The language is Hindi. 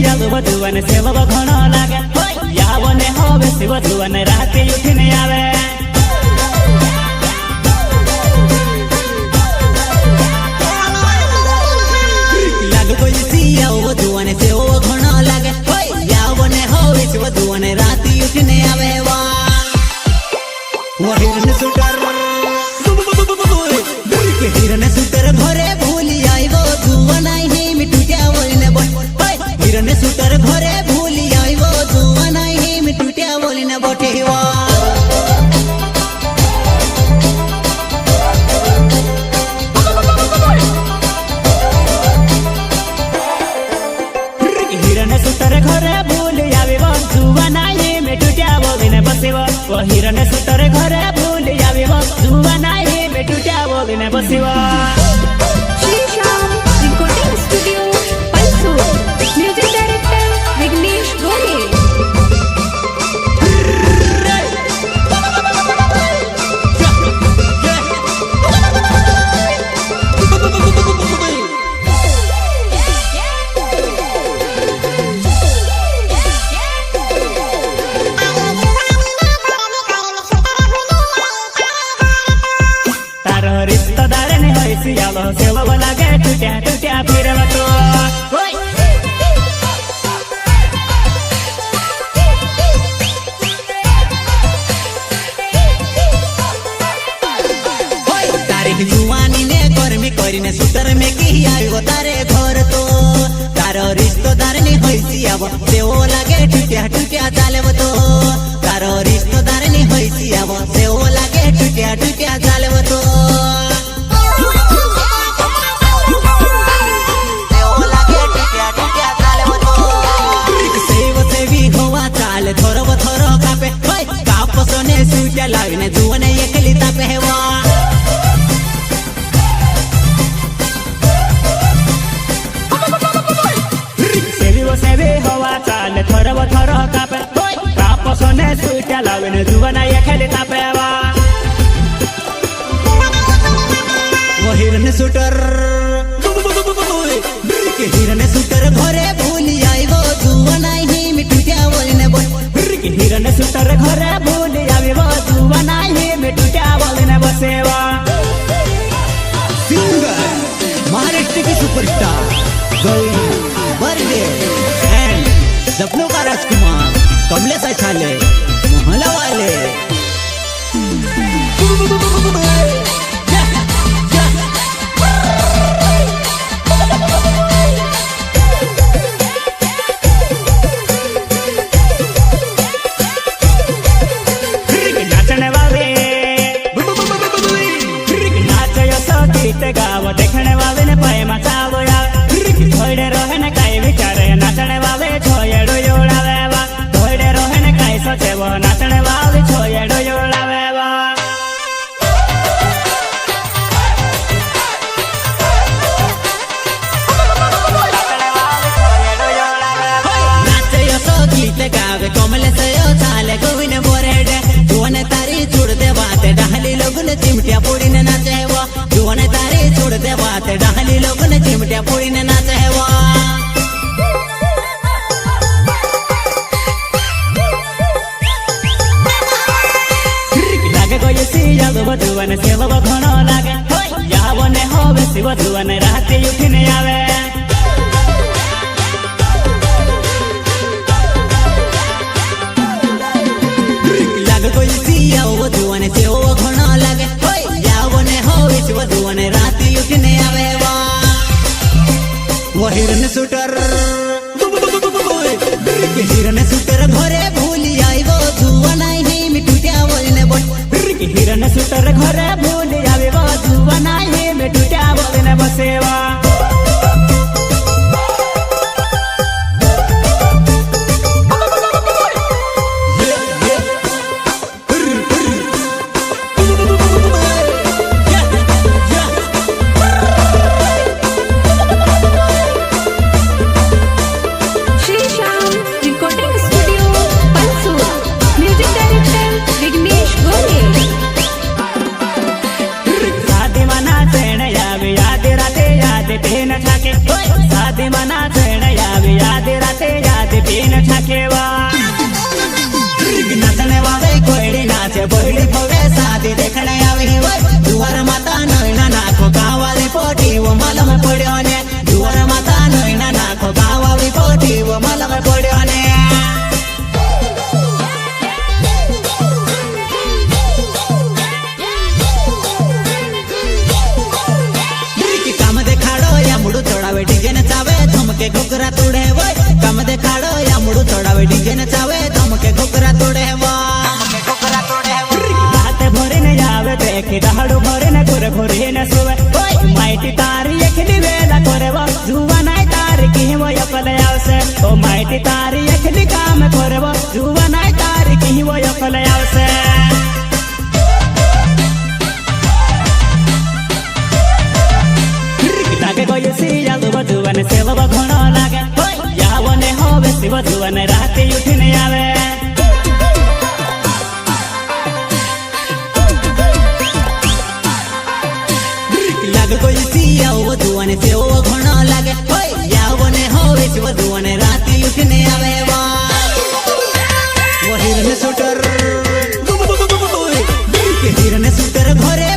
याद वधुवन सेवा घणो लागे यावने होवे से वधुवन राते उठीने आवे लाग कोई सिया वधुवन सेवा घणो लागे यावने होवे से वधुवन राते उठीने आवे वा हिरन सुटर हिरन सुटर घरे भूली आइबो धुवन ही मिटुट्या बोलिने बोल हिरन सुटर घरे भूली आइबो धुवन ही मिटुट्या बोलिने बोठेवा हिरन सुतर घरे भूली आइबो धुवन ही मिटुट्या बोलिने बसेवा हिरन सुतर घरे भूली आइबो धुवन ही मिटुट्या बोलिने बसेवा रिश्तेदार ने सियालो सेवा लागे टूट्या टूट्या फिरवा तो तारीख जुवानी ने गर्मी करीने सुतर में की आयो तारे घर तो तारो रिश्तेदार ने सियाव सेवा लागे टूट्या टूट्या चालेव तो तारो रिश्तेदार ने सियाव सेवा लागे टूट्या टूट्या चालेव तो थोरो थोरो कापे कापसोने सूट्या लाविने जुवन एकली तापे हेवा सेवी हवा चाले थोरो थोरो कापे कापसोने सूट्या लाविने जुवन एकली तापे हेवा हिरन सुटर हिरन सुटर घरे भूली आइबो जुवन ही मिटुट्या बोलिने बोल हिरन सुतर घरे भूली आइबो जुवन ही मिटुट्या बोलिने बसेवा सिंगर महाराष्ट्र की सुपरस्टार गौरी बर्दे एंड सपनों का राजकुमार कमलेश आछाले मोहल्ला वाले गाव देखने वाले ने पैमा चालो या थोड़े रोहे ने काई विचारे नाचने वाले छोयड़ो योड़ावे वा थोड़े रोहे ने काई सोचे वो नाचने वाले छोयड़ो योड़ावे वा नाचे यो सो गीत गावे कोमले से यो चाले गोविने बोरेडे जुवने तारी छुड़ दे बाते डाहली लोगने चिमटिया पोड़ीने नाचे वो जुवने तारी छुड़ दे बाते डाहली लोगने चिमटिया पोड़ीने नाचे वो लागे कोई सिया वधुवन सेवा घणो लागे यावने होवे से वधुवन राते उठीने आवे लागे कोई सिया वधुवन सेवा घणो लागे यावने होवे से वधुवन राते उठीने आवे वा हिरन सुटर हिरन सुटर घरे भूली आइबो जुवन ही मिटुट्या बोलिने बोल हिरन सुतर घरे भूली आइबो जुवन ही मिटुट्या बोलिने बसेवा शादी मना याद राते की तारी एकली काम करबो जुवा नाय तारी की वो अकल आवसे लागे कोई सिया दुबा जुवन सेवा घणो लागे यावने होवे शिव जुवन राते उठने आवे लागे कोई सिया जुवन सेवा घणो लागे यावने होवे शिव जुवन राते उठने आवे वा हिरने शूटर घरे